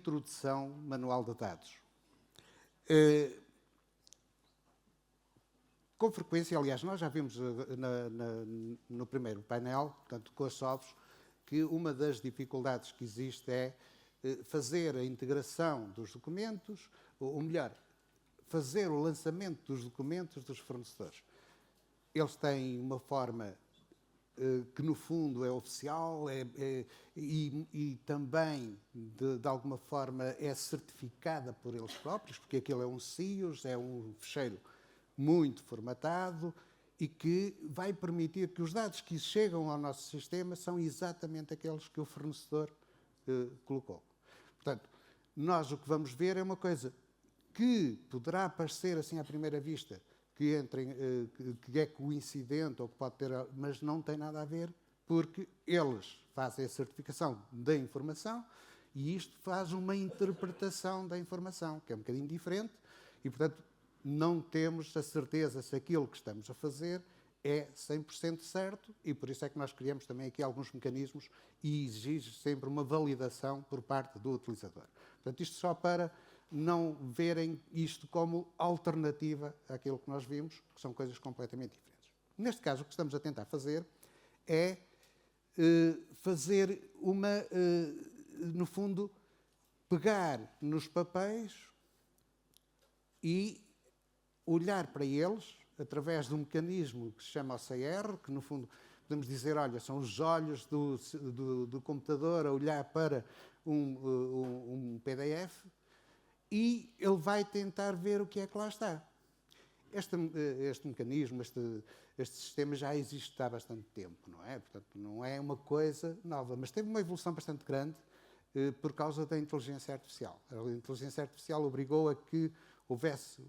Introdução manual de dados. Com frequência, aliás, nós já vimos no primeiro painel, portanto, com as SOVs, que uma das dificuldades que existe é fazer a integração dos documentos, ou melhor, fazer o lançamento dos documentos dos fornecedores. Eles têm uma forma que no fundo é oficial e também, de alguma forma, é certificada por eles próprios, porque aquilo é um CIUS, é um fecheiro muito formatado e que vai permitir que os dados que chegam ao nosso sistema são exatamente aqueles que o fornecedor colocou. Portanto, nós o que vamos ver é uma coisa que poderá parecer assim à primeira vista, que é coincidente ou que pode ter, mas não tem nada a ver, porque eles fazem a certificação da informação e isto faz uma interpretação da informação, que é um bocadinho diferente, e, portanto, não temos a certeza se aquilo que estamos a fazer é 100% certo, e por isso é que nós criamos também aqui alguns mecanismos e exige sempre uma validação por parte do utilizador. Portanto, isto só para não verem isto como alternativa àquilo que nós vimos, que são coisas completamente diferentes. Neste caso, o que estamos a tentar fazer é fazer no fundo, pegar nos papéis e olhar para eles através de um mecanismo que se chama OCR, que no fundo podemos dizer, olha, são os olhos do computador a olhar para um PDF, e ele vai tentar ver o que é que lá está. Este mecanismo, este sistema já existe há bastante tempo, não é? Portanto, não é uma coisa nova, mas teve uma evolução bastante grande por causa da inteligência artificial. A inteligência artificial obrigou a que houvesse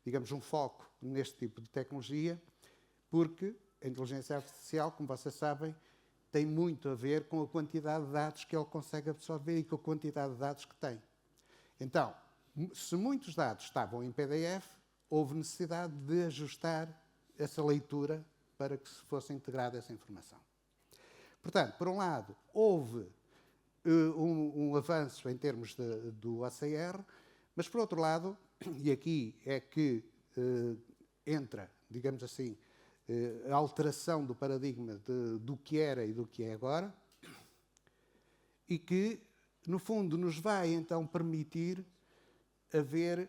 digamos, um foco neste tipo de tecnologia, porque a inteligência artificial, como vocês sabem, tem muito a ver com a quantidade de dados que ele consegue absorver e com a quantidade de dados que tem. Então, se muitos dados estavam em PDF, houve necessidade de ajustar essa leitura para que se fosse integrada essa informação. Portanto, por um lado, houve um avanço em termos do OCR, mas por outro lado, e aqui é que entra, digamos assim, a alteração do paradigma do que era e do que é agora, e que, no fundo, nos vai então permitir haver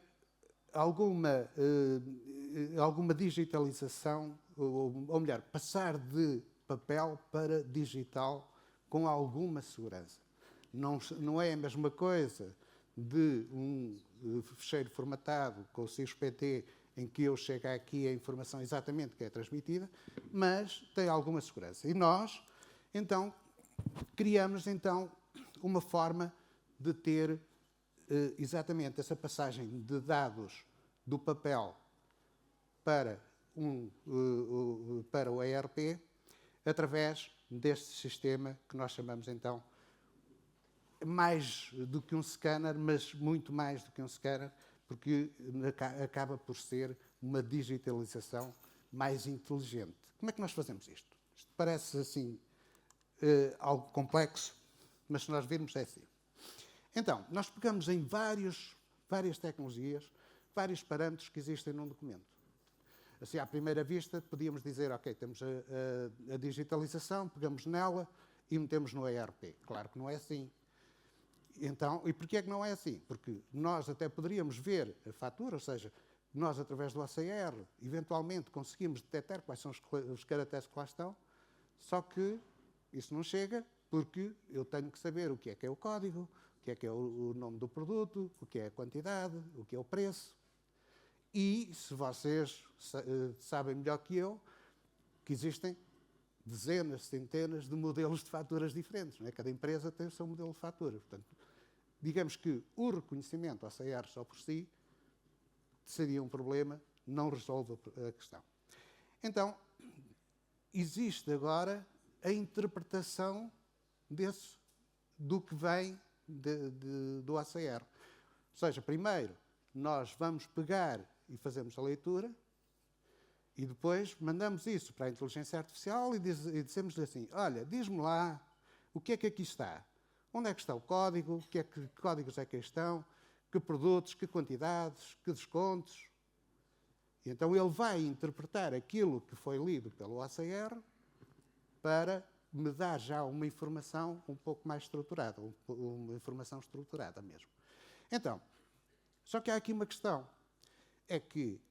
alguma digitalização, ou melhor, passar de papel para digital com alguma segurança. Não é a mesma coisa de um fecheiro formatado com o CIUS-PT em que eu chego aqui a informação exatamente que é transmitida, mas tem alguma segurança. E nós, então, criamos então uma forma de ter exatamente essa passagem de dados do papel para o ERP através deste sistema que nós chamamos então mais do que um scanner, mas muito mais do que um scanner, porque acaba por ser uma digitalização mais inteligente. Como é que nós fazemos isto? Isto parece assim algo complexo, mas se nós virmos é assim. Então, nós pegamos em várias tecnologias, vários parâmetros que existem num documento. Assim, à primeira vista, podíamos dizer, ok, temos a digitalização, pegamos nela e metemos no ERP. Claro que não é assim. Então, e porquê é que não é assim? Porque nós até poderíamos ver a fatura, ou seja, nós, através do OCR, eventualmente conseguimos detectar quais são os caracteres que lá estão, só que isso não chega, porque eu tenho que saber o que é o código, o que é o nome do produto, o que é a quantidade, o que é o preço. E, se vocês sabem melhor que eu, que existem dezenas, centenas de modelos de faturas diferentes. Não é? Cada empresa tem o seu modelo de fatura. Portanto, digamos que o reconhecimento OCR só por si seria um problema, não resolve a questão. Então, existe agora a interpretação do que vem do OCR. Ou seja, primeiro, nós vamos pegar e fazemos a leitura e depois mandamos isso para a inteligência artificial e dizemos assim, olha, diz-me lá o que é que aqui está. Onde é que está o código? Que códigos é que aí estão? Que produtos? Que quantidades? Que descontos? E então ele vai interpretar aquilo que foi lido pelo OCR para me dar já uma informação um pouco mais estruturada, uma informação estruturada mesmo. Então, só que há aqui uma questão, é que,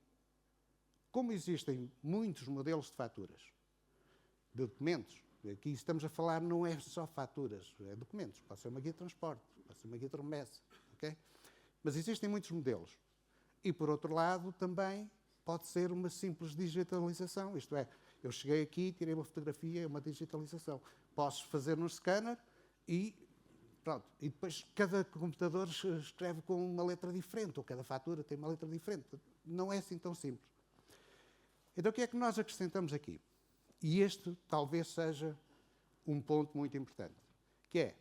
como existem muitos modelos de faturas, de documentos, aqui estamos a falar não é só faturas, é documentos, pode ser uma guia de transporte, pode ser uma guia de remessa, ok? Mas existem muitos modelos. E, por outro lado, também pode ser uma simples digitalização, isto é, eu cheguei aqui, tirei uma fotografia, é uma digitalização. Posso fazer no scanner e pronto. E depois cada computador escreve com uma letra diferente, ou cada fatura tem uma letra diferente. Não é assim tão simples. Então o que é que nós acrescentamos aqui? E este talvez seja um ponto muito importante, que é,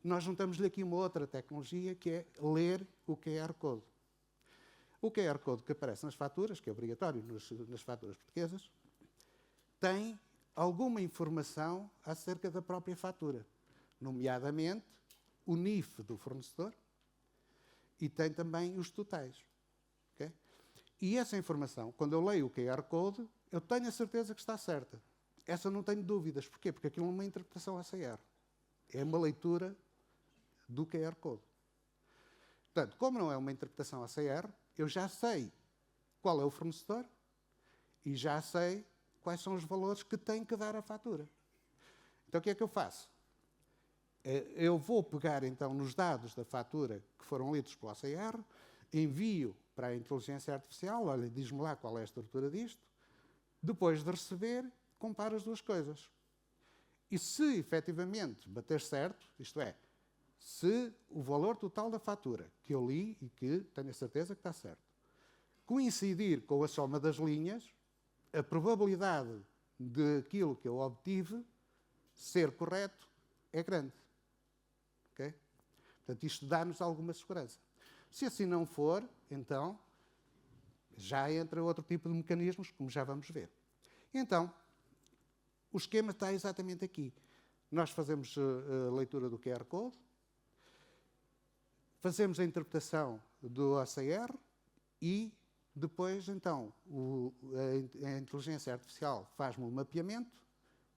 nós juntamos-lhe aqui uma outra tecnologia, que é ler o QR Code. O QR Code que aparece nas faturas, que é obrigatório nas faturas portuguesas, tem alguma informação acerca da própria fatura, nomeadamente o NIF do fornecedor e tem também os totais. Okay? E essa informação, quando eu leio o QR Code, eu tenho a certeza que está certa. Essa não tenho dúvidas. Porquê? Porque aquilo é uma interpretação OCR. É uma leitura do QR Code. Portanto, como não é uma interpretação OCR, eu já sei qual é o fornecedor e já sei quais são os valores que tem que dar a fatura. Então, o que é que eu faço? Eu vou pegar, então, nos dados da fatura que foram lidos pelo OCR, envio para a inteligência artificial, olha, diz-me lá qual é a estrutura disto, depois de receber, comparo as duas coisas. E se, efetivamente, bater certo, isto é, se o valor total da fatura que eu li e que tenho a certeza que está certo, coincidir com a soma das linhas, a probabilidade daquilo que eu obtive ser correto é grande. Okay? Portanto, isto dá-nos alguma segurança. Se assim não for, então, já entra outro tipo de mecanismos, como já vamos ver. Então, o esquema está exatamente aqui. Nós fazemos a leitura do QR Code, fazemos a interpretação do OCR e depois, então, a inteligência artificial faz-me um mapeamento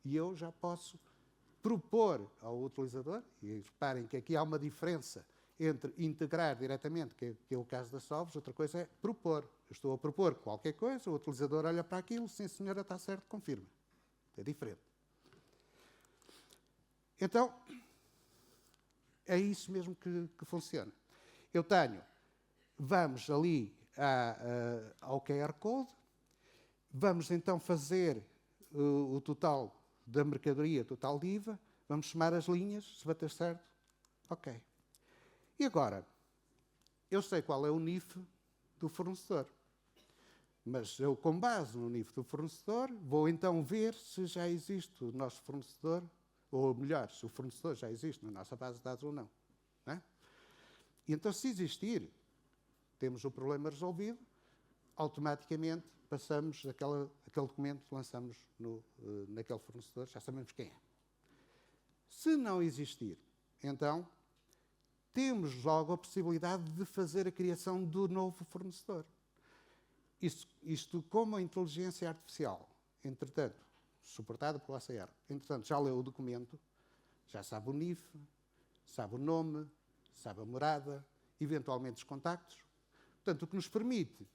e eu já posso propor ao utilizador, e reparem que aqui há uma diferença entre integrar diretamente, que é o caso da SOVs, outra coisa é propor. Eu estou a propor qualquer coisa, o utilizador olha para aquilo, sim senhora, está certo, confirma. É diferente. Então, é isso mesmo que funciona. Eu tenho, vamos ali ao QR Code, vamos então fazer o total da mercadoria, total de IVA, vamos somar as linhas, se bater certo, ok. E agora, eu sei qual é o NIF do fornecedor, mas eu, com base no NIF do fornecedor, vou então ver se já existe o nosso fornecedor, ou melhor, se o fornecedor já existe na nossa base de dados ou não. Não é? E então, se existir, temos o problema resolvido, automaticamente passamos aquele documento, lançamos naquele fornecedor, já sabemos quem é. Se não existir, então, temos logo a possibilidade de fazer a criação do novo fornecedor. Isto como a inteligência artificial, entretanto, suportada pelo OCR, entretanto, já leu o documento, já sabe o NIF, sabe o nome, sabe a morada, eventualmente os contactos. Portanto, o que nos permite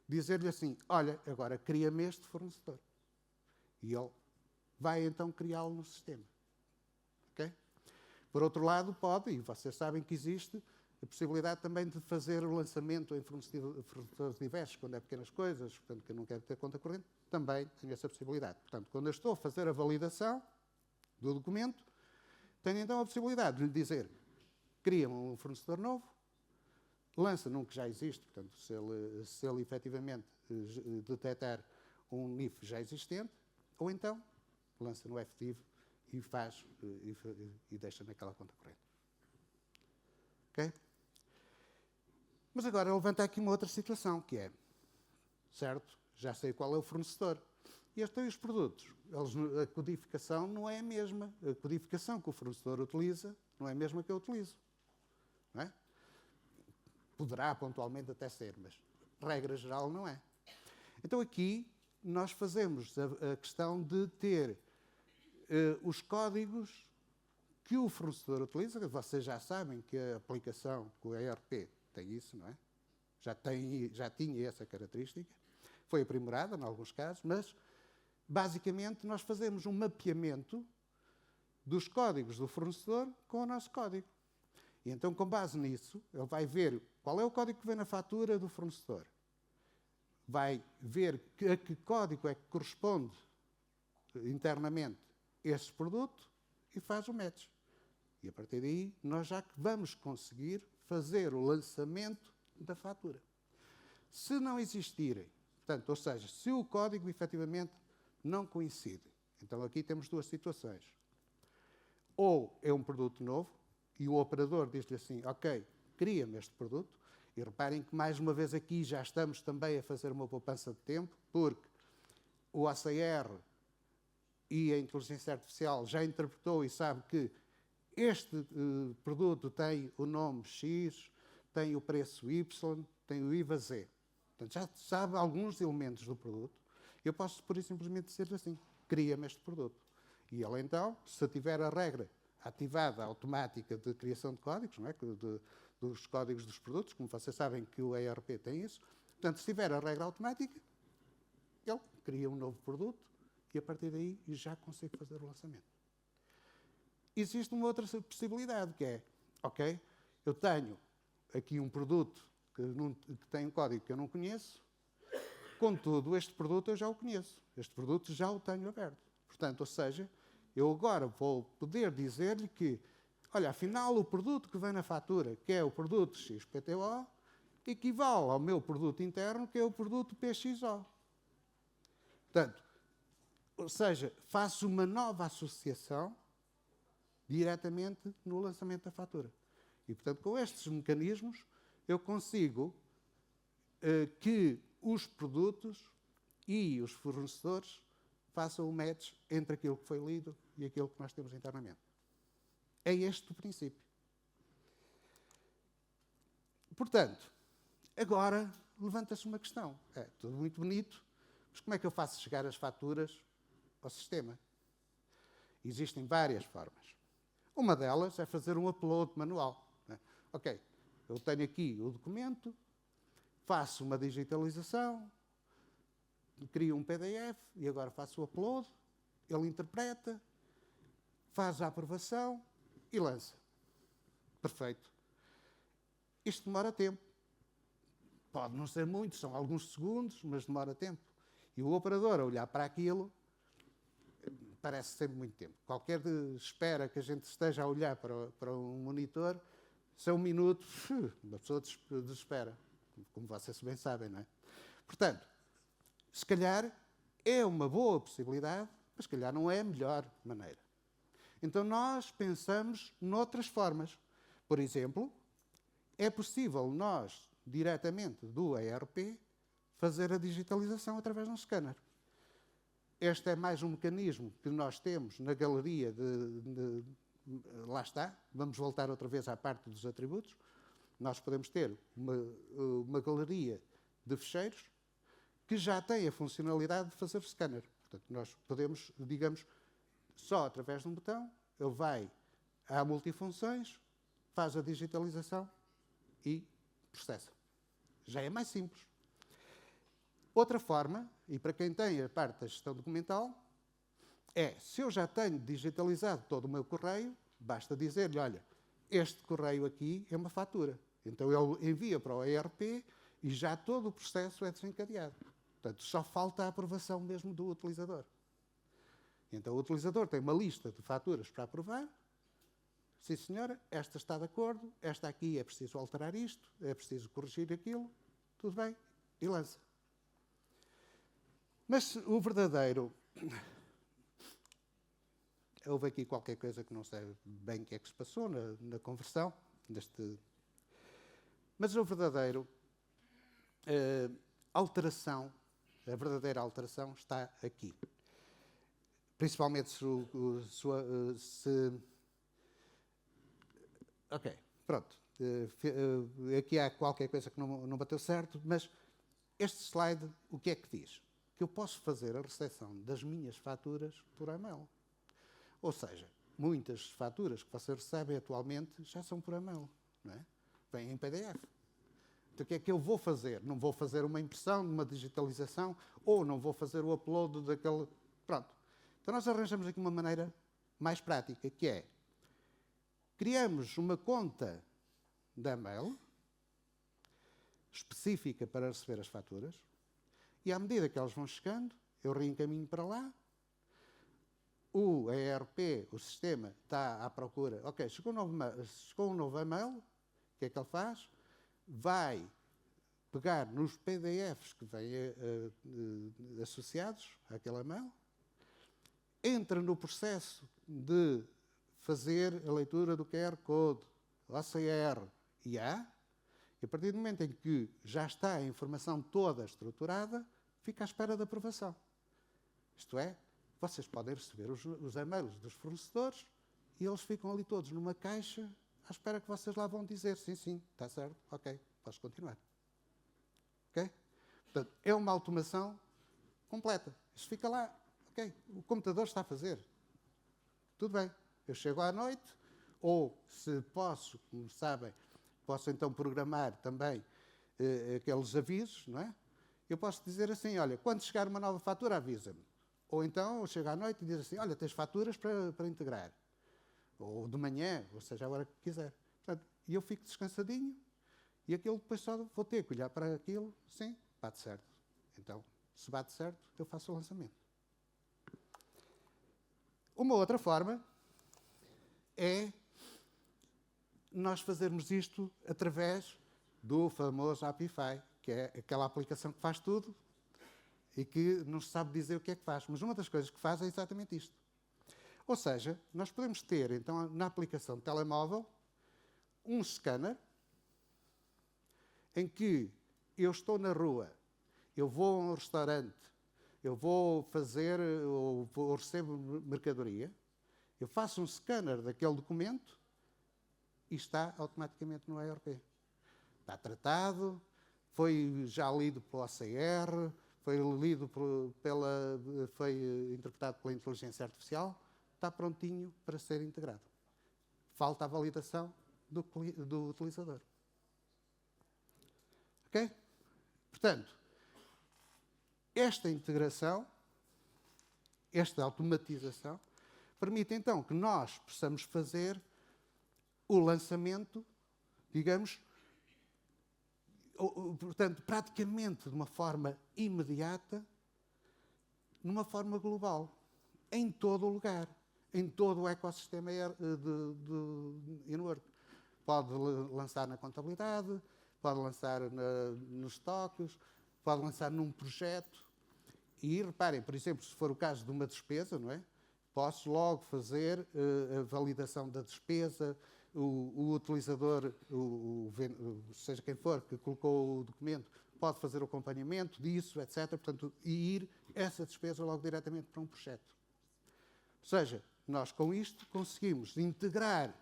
dizer-lhe assim, olha, agora cria-me este fornecedor. E ele vai então criá-lo no sistema. Okay? Por outro lado, pode, e vocês sabem que existe, a possibilidade também de fazer o lançamento em fornecedores diversos, quando é pequenas coisas, portanto, que eu não quero ter conta corrente, também tenho essa possibilidade. Portanto, quando eu estou a fazer a validação do documento, tenho então a possibilidade de lhe dizer, cria-me um fornecedor novo, lança num que já existe, portanto, se ele efetivamente detectar um NIF já existente, ou então lança no FDIV e faz e deixa naquela conta corrente. Ok? Mas agora levanta aqui uma outra situação, que é, certo, já sei qual é o fornecedor. E os produtos, a codificação não é a mesma. A codificação que o fornecedor utiliza não é mesmo a que eu utilizo. Não é? Poderá pontualmente até ser, mas regra geral não é. Então aqui nós fazemos a questão de ter os códigos que o fornecedor utiliza. Vocês já sabem que a aplicação com o ERP tem isso, não é? Já tinha essa característica. Foi aprimorada em alguns casos, mas basicamente nós fazemos um mapeamento dos códigos do fornecedor com o nosso código. E então, com base nisso, ele vai ver qual é o código que vem na fatura do fornecedor. Vai ver a que código é que corresponde internamente esse produto e faz o match. E a partir daí, nós já vamos conseguir fazer o lançamento da fatura. Se não existirem, portanto, ou seja, se o código efetivamente não coincide, então aqui temos duas situações. Ou é um produto novo e o operador diz-lhe assim, ok, cria-me este produto. E reparem que, mais uma vez, aqui já estamos também a fazer uma poupança de tempo, porque o OCR e a inteligência artificial já interpretou e sabe que este produto tem o nome X, tem o preço Y, tem o IVA Z. Portanto, já sabe alguns elementos do produto. Eu posso, por simplesmente, dizer assim, cria-me este produto. E ele, então, se tiver a regra ativada automática de criação de códigos, não é? Dos códigos dos produtos, como vocês sabem que o ERP tem isso. Portanto, se tiver a regra automática, ele cria um novo produto e a partir daí já consegue fazer o lançamento. Existe uma outra possibilidade, que é, ok, eu tenho aqui um produto que tem um código que eu não conheço, contudo, este produto eu já o conheço, este produto já o tenho aberto. Portanto, ou seja, eu agora vou poder dizer-lhe que, olha, afinal, o produto que vem na fatura, que é o produto XPTO, equivale ao meu produto interno, que é o produto PXO. Portanto, ou seja, faço uma nova associação diretamente no lançamento da fatura. E, portanto, com estes mecanismos, eu consigo que os produtos e os fornecedores façam o match entre aquilo que foi lido e aquilo que nós temos internamente. É este o princípio. Portanto, agora levanta-se uma questão. É tudo muito bonito, mas como é que eu faço chegar as faturas ao sistema? Existem várias formas. Uma delas é fazer um upload manual. Né? Ok, eu tenho aqui o documento, faço uma digitalização, crio um PDF e agora faço o upload, ele interpreta, faz a aprovação e lança. Perfeito. Isto demora tempo. Pode não ser muito, são alguns segundos, mas demora tempo. E o operador, a olhar para aquilo, parece sempre muito tempo. Qualquer espera que a gente esteja a olhar para um monitor, se é um minuto, uma pessoa desespera, como vocês bem sabem, não é? Portanto, se calhar é uma boa possibilidade, mas se calhar não é a melhor maneira. Então nós pensamos noutras formas. Por exemplo, é possível nós, diretamente do ERP, fazer a digitalização através de um scanner. Este é mais um mecanismo que nós temos na galeria lá está, vamos voltar outra vez à parte dos atributos. Nós podemos ter uma galeria de ficheiros que já tem a funcionalidade de fazer scanner. Portanto, nós podemos, digamos, só através de um botão, ele vai à multifunções, faz a digitalização e processa. Já é mais simples. Outra forma, e para quem tem a parte da gestão documental, é, se eu já tenho digitalizado todo o meu correio, basta dizer-lhe, olha, este correio aqui é uma fatura. Então ele envia para o ERP e já todo o processo é desencadeado. Portanto, só falta a aprovação mesmo do utilizador. Então o utilizador tem uma lista de faturas para aprovar. Sim, senhora, esta está de acordo, esta aqui é preciso alterar isto, é preciso corrigir aquilo, tudo bem, e lança. Mas o verdadeiro... Houve aqui qualquer coisa que não sei bem o que é que se passou na conversão. Mas o verdadeiro alteração, a verdadeira alteração está aqui. Principalmente se Ok, pronto. Aqui há qualquer coisa que não bateu certo, mas este slide, o que é que diz? Que eu posso fazer a recepção das minhas faturas por e-mail. Ou seja, muitas faturas que vocês recebem atualmente já são por e-mail, não é? Vêm em PDF. Então, o que é que eu vou fazer? Não vou fazer uma impressão, uma digitalização, ou não vou fazer o upload daquele... Pronto. Então, nós arranjamos aqui uma maneira mais prática, que é, criamos uma conta de e-mail específica para receber as faturas, e à medida que elas vão chegando, eu reencaminho para lá, o ERP, o sistema, está à procura. Ok, chegou um novo e-mail, o que é que ele faz? Vai pegar nos PDFs que vêm associados àquele e-mail, entra no processo de fazer a leitura do QR Code, OCR e A, e a partir do momento em que já está a informação toda estruturada, fica à espera da aprovação. Isto é, vocês podem receber os e-mails dos fornecedores e eles ficam ali todos numa caixa à espera que vocês lá vão dizer sim, sim, está certo, ok, podes continuar. Ok? Portanto, é uma automação completa. Isto fica lá, ok, o computador está a fazer. Tudo bem, eu chego à noite, ou se posso, como sabem, posso então programar também aqueles avisos, não é? Eu posso dizer assim, olha, quando chegar uma nova fatura, avisa-me. Ou então, eu chego à noite e diz assim, olha, tens faturas para integrar. Ou de manhã, ou seja, a hora que quiser. Portanto, e eu fico descansadinho, e aquilo depois só vou ter que olhar para aquilo, sim, bate certo. Então, se bate certo, eu faço o lançamento. Uma outra forma é nós fazermos isto através do famoso Apify, que é aquela aplicação que faz tudo e que não se sabe dizer o que é que faz. Mas uma das coisas que faz é exatamente isto. Ou seja, nós podemos ter, então, na aplicação de telemóvel, um scanner em que eu estou na rua, eu vou a um restaurante, eu vou fazer, ou recebo mercadoria, eu faço um scanner daquele documento e está automaticamente no ERP. Está tratado, foi já lido pelo OCR, foi interpretado pela inteligência artificial, está prontinho para ser integrado. Falta a validação do utilizador. Ok? Portanto, esta integração, esta automatização, permite então que nós possamos fazer o lançamento, digamos, portanto, praticamente de uma forma imediata, numa forma global, em todo o lugar, em todo o ecossistema de InWork. Pode lançar na contabilidade, pode lançar nos estoques, pode lançar num projeto. E reparem, por exemplo, se for o caso de uma despesa, não é? Posso logo fazer a validação da despesa, o utilizador, seja quem for, que colocou o documento, pode fazer o acompanhamento disso, etc. Portanto, e ir essa despesa logo diretamente para um projeto. Ou seja, nós com isto conseguimos integrar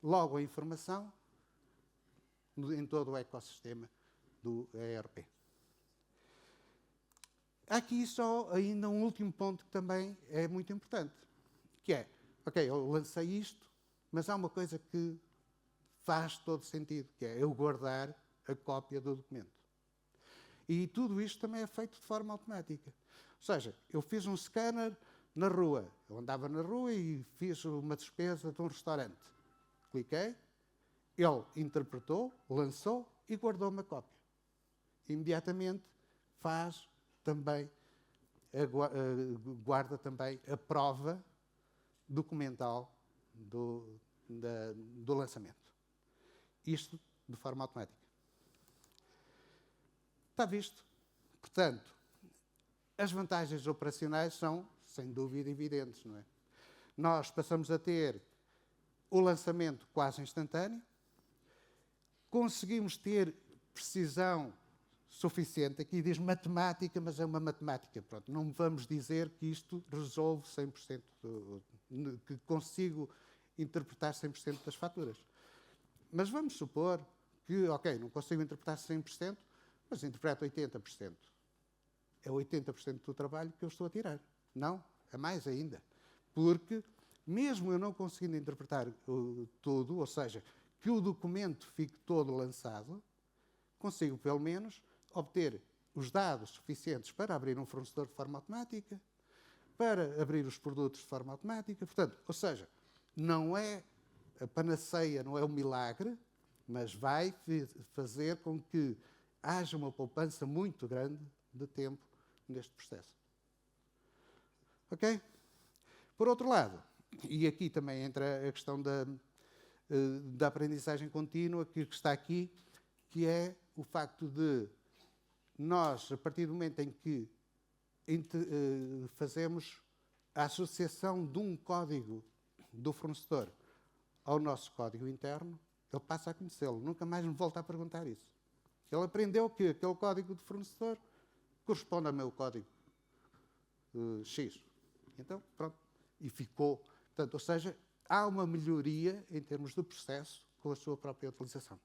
logo a informação em todo o ecossistema do ERP. Há aqui só ainda um último ponto que também é muito importante, que é, ok, eu lancei isto, mas há uma coisa que faz todo sentido, que é eu guardar a cópia do documento. E tudo isto também é feito de forma automática. Ou seja, eu fiz um scanner na rua. Eu andava na rua e fiz uma despesa de um restaurante. Cliquei, ele interpretou, lançou e guardou uma cópia. Imediatamente faz também, guarda também a prova documental do lançamento. Isto de forma automática. Está visto? Portanto, as vantagens operacionais são, sem dúvida, evidentes, não é? Nós passamos a ter o lançamento quase instantâneo, conseguimos ter precisão suficiente. Aqui diz matemática, mas é uma matemática. Pronto, não vamos dizer que isto resolve 100%, que consigo interpretar 100% das faturas. Mas vamos supor que, ok, não consigo interpretar 100%, mas interpreto 80%. É 80% do trabalho que eu estou a tirar. Não, é mais ainda. Porque, mesmo eu não conseguindo interpretar tudo, ou seja, que o documento fique todo lançado, consigo, pelo menos, obter os dados suficientes para abrir um fornecedor de forma automática, para abrir os produtos de forma automática. Portanto, ou seja, não é a panaceia, não é o milagre, mas vai fazer com que haja uma poupança muito grande de tempo neste processo. Ok? Por outro lado, e aqui também entra a questão da aprendizagem contínua, que está aqui, que é o facto de nós, a partir do momento em que fazemos a associação de um código do fornecedor ao nosso código interno, ele passa a conhecê-lo, nunca mais me volta a perguntar isso. Ele aprendeu que aquele código de fornecedor corresponde ao meu código X. Então, pronto, e ficou. Portanto, ou seja, há uma melhoria em termos do processo com a sua própria utilização.